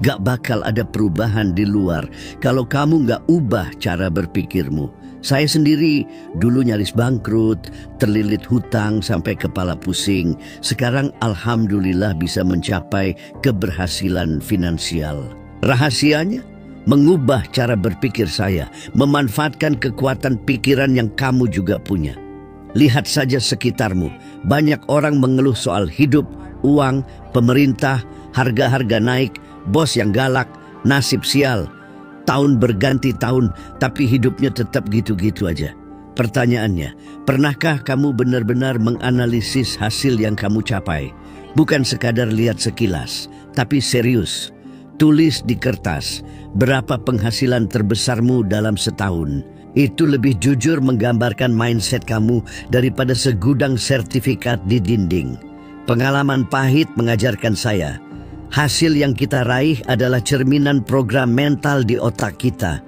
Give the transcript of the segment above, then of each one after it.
Gak bakal ada perubahan di luar kalau kamu gak ubah cara berpikirmu. Saya sendiri dulu nyaris bangkrut, terlilit hutang sampai kepala pusing. Sekarang alhamdulillah bisa mencapai keberhasilan finansial. Rahasianya? Mengubah cara berpikir saya, memanfaatkan kekuatan pikiran yang kamu juga punya. Lihat saja sekitarmu, banyak orang mengeluh soal hidup, uang, pemerintah, harga-harga naik, bos yang galak, nasib sial. Tahun berganti tahun, tapi hidupnya tetap gitu-gitu aja. Pertanyaannya, pernahkah kamu benar-benar menganalisis hasil yang kamu capai? Bukan sekadar lihat sekilas, tapi serius. Tulis di kertas, berapa penghasilan terbesarmu dalam setahun. Itu lebih jujur menggambarkan mindset kamu daripada segudang sertifikat di dinding. Pengalaman pahit mengajarkan saya, hasil yang kita raih adalah cerminan program mental di otak kita.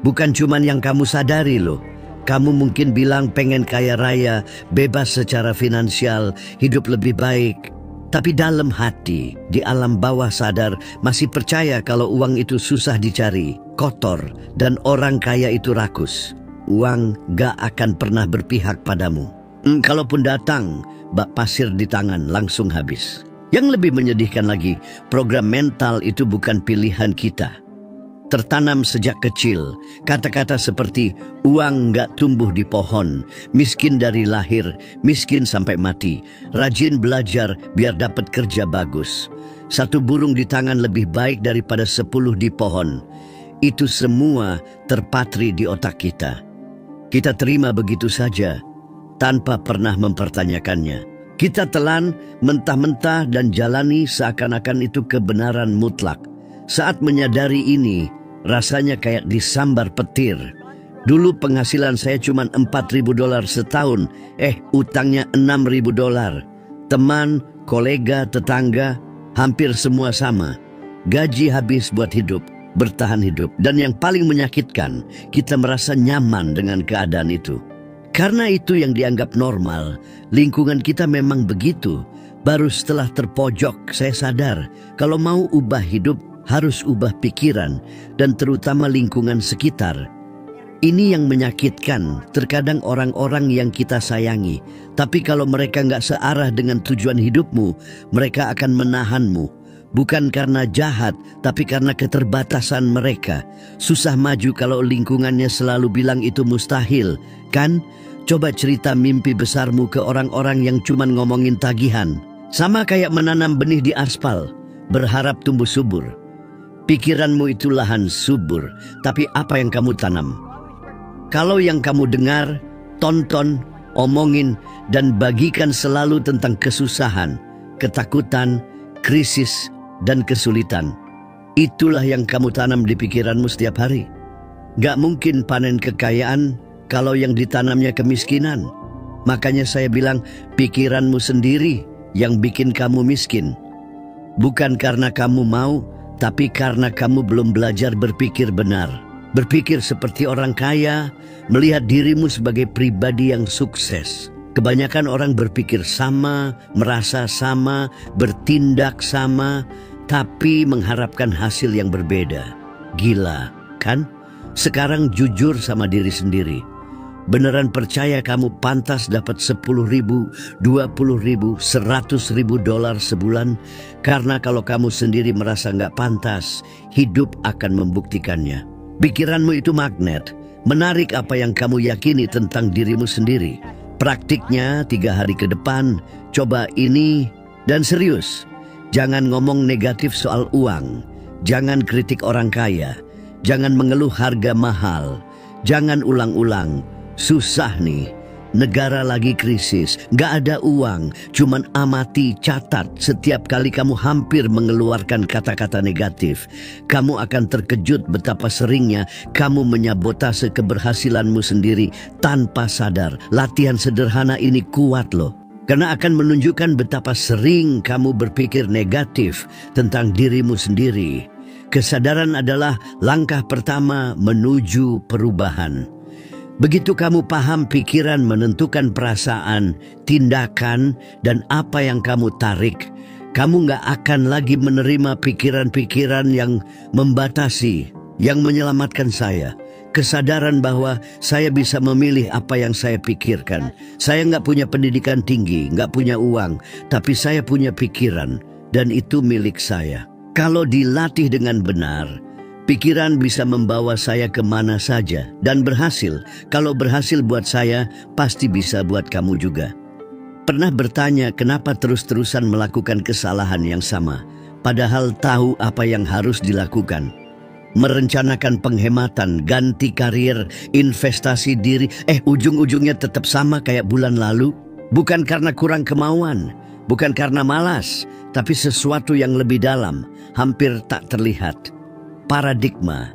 Bukan cuman yang kamu sadari loh. Kamu mungkin bilang pengen kaya raya, bebas secara finansial, hidup lebih baik. Tapi dalam hati, di alam bawah sadar, masih percaya kalau uang itu susah dicari, kotor, dan orang kaya itu rakus. Uang gak akan pernah berpihak padamu. Kalaupun datang, bak pasir di tangan langsung habis. Yang lebih menyedihkan lagi, program mental itu bukan pilihan kita. Tertanam sejak kecil, kata-kata seperti uang nggak tumbuh di pohon, miskin dari lahir, miskin sampai mati, rajin belajar biar dapat kerja bagus. Satu burung di tangan lebih baik daripada 10 di pohon. Itu semua terpatri di otak kita. Kita terima begitu saja, tanpa pernah mempertanyakannya. Kita telan mentah-mentah dan jalani seakan-akan itu kebenaran mutlak. Saat menyadari ini, rasanya kayak disambar petir. Dulu penghasilan saya cuma $4.000 setahun. Utangnya $6.000. Teman, kolega, tetangga, hampir semua sama. Gaji habis buat hidup, bertahan hidup. Dan yang paling menyakitkan, kita merasa nyaman dengan keadaan itu. Karena itu yang dianggap normal, lingkungan kita memang begitu. Baru setelah terpojok, saya sadar kalau mau ubah hidup, harus ubah pikiran dan terutama lingkungan sekitar. Ini yang menyakitkan, terkadang orang-orang yang kita sayangi. Tapi kalau mereka nggak searah dengan tujuan hidupmu, mereka akan menahanmu. Bukan karena jahat, tapi karena keterbatasan mereka. Susah maju kalau lingkungannya selalu bilang itu mustahil, kan? Coba cerita mimpi besarmu ke orang-orang yang cuma ngomongin tagihan. Sama kayak menanam benih di aspal, berharap tumbuh subur. Pikiranmu itu lahan subur, tapi apa yang kamu tanam? Kalau yang kamu dengar, tonton, omongin, dan bagikan selalu tentang kesusahan, ketakutan, krisis, dan kesulitan, itulah yang kamu tanam di pikiranmu setiap hari. Gak mungkin panen kekayaan kalau yang ditanamnya kemiskinan. Makanya saya bilang, pikiranmu sendiri yang bikin kamu miskin. Bukan karena kamu mau, tapi karena kamu belum belajar berpikir benar. Berpikir seperti orang kaya, melihat dirimu sebagai pribadi yang sukses. Kebanyakan orang berpikir sama, merasa sama, bertindak sama, tapi mengharapkan hasil yang berbeda. Gila, kan? Sekarang jujur sama diri sendiri. Beneran percaya kamu pantas dapat $10.000, $20.000, $100.000 sebulan? Karena kalau kamu sendiri merasa nggak pantas, hidup akan membuktikannya. Pikiranmu itu magnet, menarik apa yang kamu yakini tentang dirimu sendiri. Praktiknya 3 hari ke depan, coba ini dan serius. Jangan ngomong negatif soal uang, jangan kritik orang kaya, jangan mengeluh harga mahal, jangan ulang-ulang. Susah nih, negara lagi krisis, gak ada uang, cuman amati, catat setiap kali kamu hampir mengeluarkan kata-kata negatif. Kamu akan terkejut betapa seringnya kamu menyabotase keberhasilanmu sendiri tanpa sadar. Latihan sederhana ini kuat loh, karena akan menunjukkan betapa sering kamu berpikir negatif tentang dirimu sendiri. Kesadaran adalah langkah pertama menuju perubahan. Begitu kamu paham pikiran menentukan perasaan, tindakan, dan apa yang kamu tarik, Kamu nggak akan lagi menerima pikiran-pikiran yang membatasi, yang menyelamatkan saya. Kesadaran bahwa saya bisa memilih apa yang saya pikirkan. Saya nggak punya pendidikan tinggi, nggak punya uang, tapi saya punya pikiran, dan itu milik saya. Kalau dilatih dengan benar, pikiran bisa membawa saya kemana saja, dan berhasil. Kalau berhasil buat saya, pasti bisa buat kamu juga. Pernah bertanya kenapa terus-terusan melakukan kesalahan yang sama, padahal tahu apa yang harus dilakukan. Merencanakan penghematan, ganti karir, investasi diri, ujung-ujungnya tetap sama kayak bulan lalu. Bukan karena kurang kemauan, bukan karena malas, tapi sesuatu yang lebih dalam, hampir tak terlihat. Paradigma.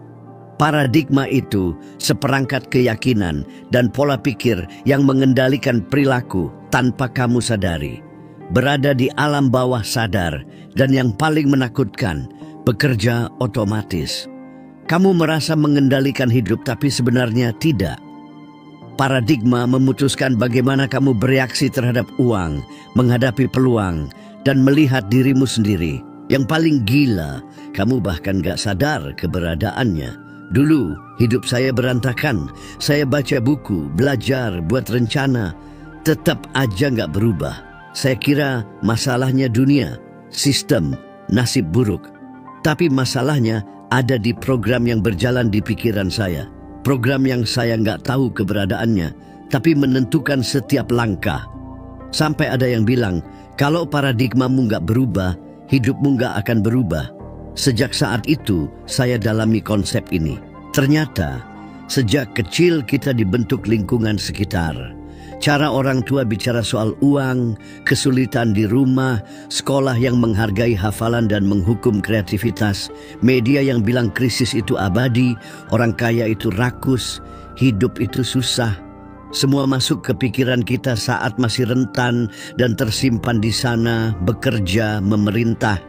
Paradigma itu seperangkat keyakinan dan pola pikir yang mengendalikan perilaku tanpa kamu sadari. Berada di alam bawah sadar, dan yang paling menakutkan, bekerja otomatis. Kamu merasa mengendalikan hidup tapi sebenarnya tidak. Paradigma memutuskan bagaimana kamu bereaksi terhadap uang, menghadapi peluang, dan melihat dirimu sendiri. Yang paling gila, kamu bahkan gak sadar keberadaannya. Dulu, hidup saya berantakan. Saya baca buku, belajar, buat rencana. Tetap aja gak berubah. Saya kira masalahnya dunia, sistem, nasib buruk. Tapi masalahnya ada di program yang berjalan di pikiran saya. Program yang saya nggak tahu keberadaannya, tapi menentukan setiap langkah. Sampai ada yang bilang, kalau paradigmamu nggak berubah, hidupmu nggak akan berubah. Sejak saat itu, saya dalami konsep ini. Ternyata, sejak kecil kita dibentuk lingkungan sekitar. Cara orang tua bicara soal uang, kesulitan di rumah, sekolah yang menghargai hafalan dan menghukum kreativitas, media yang bilang krisis itu abadi, orang kaya itu rakus, hidup itu susah. Semua masuk ke pikiran kita saat masih rentan dan tersimpan di sana, bekerja, memerintah.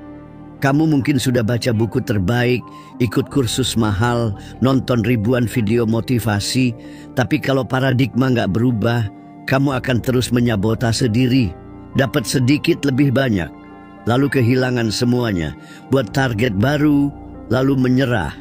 Kamu mungkin sudah baca buku terbaik, ikut kursus mahal, nonton ribuan video motivasi, tapi kalau paradigma nggak berubah, kamu akan terus menyabotase diri, dapat sedikit lebih banyak, lalu kehilangan semuanya, buat target baru, lalu menyerah.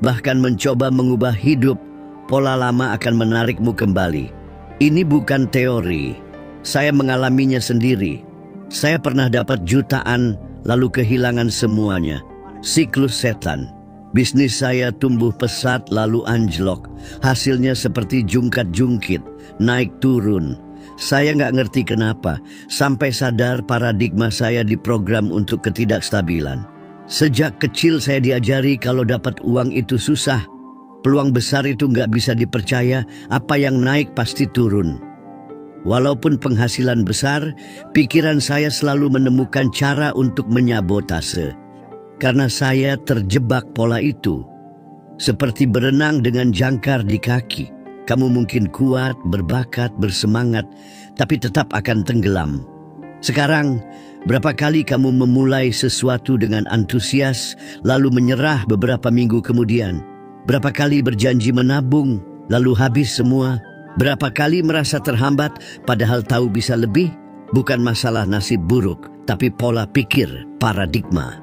Bahkan mencoba mengubah hidup, pola lama akan menarikmu kembali. Ini bukan teori, saya mengalaminya sendiri. Saya pernah dapat jutaan, lalu kehilangan semuanya. Siklus setan. Bisnis saya tumbuh pesat lalu anjlok. Hasilnya seperti jungkat-jungkit, naik turun. Saya nggak ngerti kenapa, sampai sadar paradigma saya diprogram untuk ketidakstabilan. Sejak kecil saya diajari kalau dapat uang itu susah. Peluang besar itu nggak bisa dipercaya, apa yang naik pasti turun. Walaupun penghasilan besar, pikiran saya selalu menemukan cara untuk menyabotase. Karena saya terjebak pola itu. Seperti berenang dengan jangkar di kaki. Kamu mungkin kuat, berbakat, bersemangat, tapi tetap akan tenggelam. Sekarang, berapa kali kamu memulai sesuatu dengan antusias, lalu menyerah beberapa minggu kemudian? Berapa kali berjanji menabung, lalu habis semua? Berapa kali merasa terhambat, padahal tahu bisa lebih? Bukan masalah nasib buruk, tapi pola pikir, paradigma.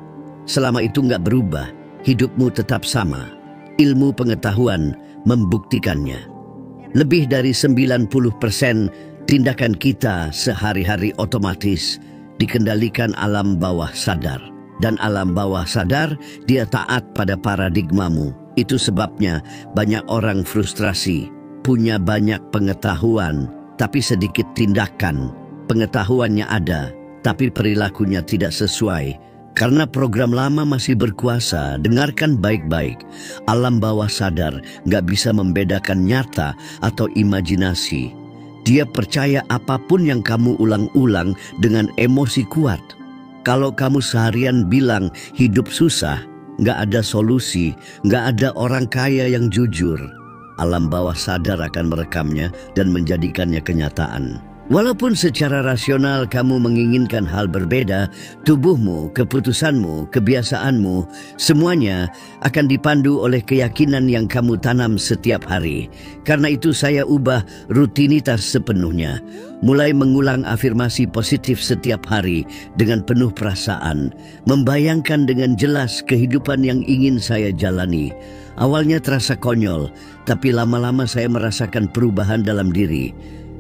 Selama itu nggak berubah, hidupmu tetap sama. Ilmu pengetahuan membuktikannya. Lebih dari 90% tindakan kita sehari-hari otomatis dikendalikan alam bawah sadar. Dan alam bawah sadar, dia taat pada paradigmamu. Itu sebabnya banyak orang frustrasi, punya banyak pengetahuan, tapi sedikit tindakan. Pengetahuannya ada, tapi perilakunya tidak sesuai. Karena program lama masih berkuasa, dengarkan baik-baik. Alam bawah sadar nggak bisa membedakan nyata atau imajinasi. Dia percaya apapun yang kamu ulang-ulang dengan emosi kuat. Kalau kamu seharian bilang hidup susah, nggak ada solusi, nggak ada orang kaya yang jujur, alam bawah sadar akan merekamnya dan menjadikannya kenyataan. Walaupun secara rasional kamu menginginkan hal berbeda, tubuhmu, keputusanmu, kebiasaanmu, semuanya akan dipandu oleh keyakinan yang kamu tanam setiap hari. Karena itu saya ubah rutinitas sepenuhnya. mulai mengulang afirmasi positif setiap hari dengan penuh perasaan, membayangkan dengan jelas kehidupan yang ingin saya jalani. Awalnya terasa konyol, tapi lama-lama saya merasakan perubahan dalam diri.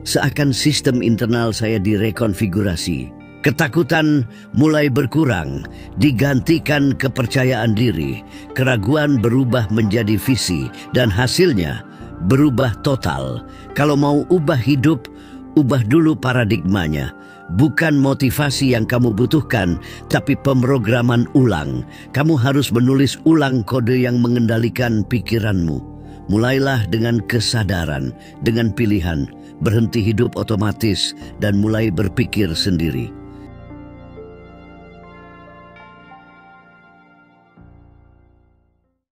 Seakan sistem internal saya direkonfigurasi. Ketakutan mulai berkurang, digantikan kepercayaan diri. Keraguan berubah menjadi visi, dan hasilnya berubah total. Kalau mau ubah hidup, ubah dulu paradigmanya. Bukan motivasi yang kamu butuhkan, tapi pemrograman ulang. Kamu harus menulis ulang kode yang mengendalikan pikiranmu. Mulailah dengan kesadaran, dengan pilihan, berhenti hidup otomatis, dan mulai berpikir sendiri.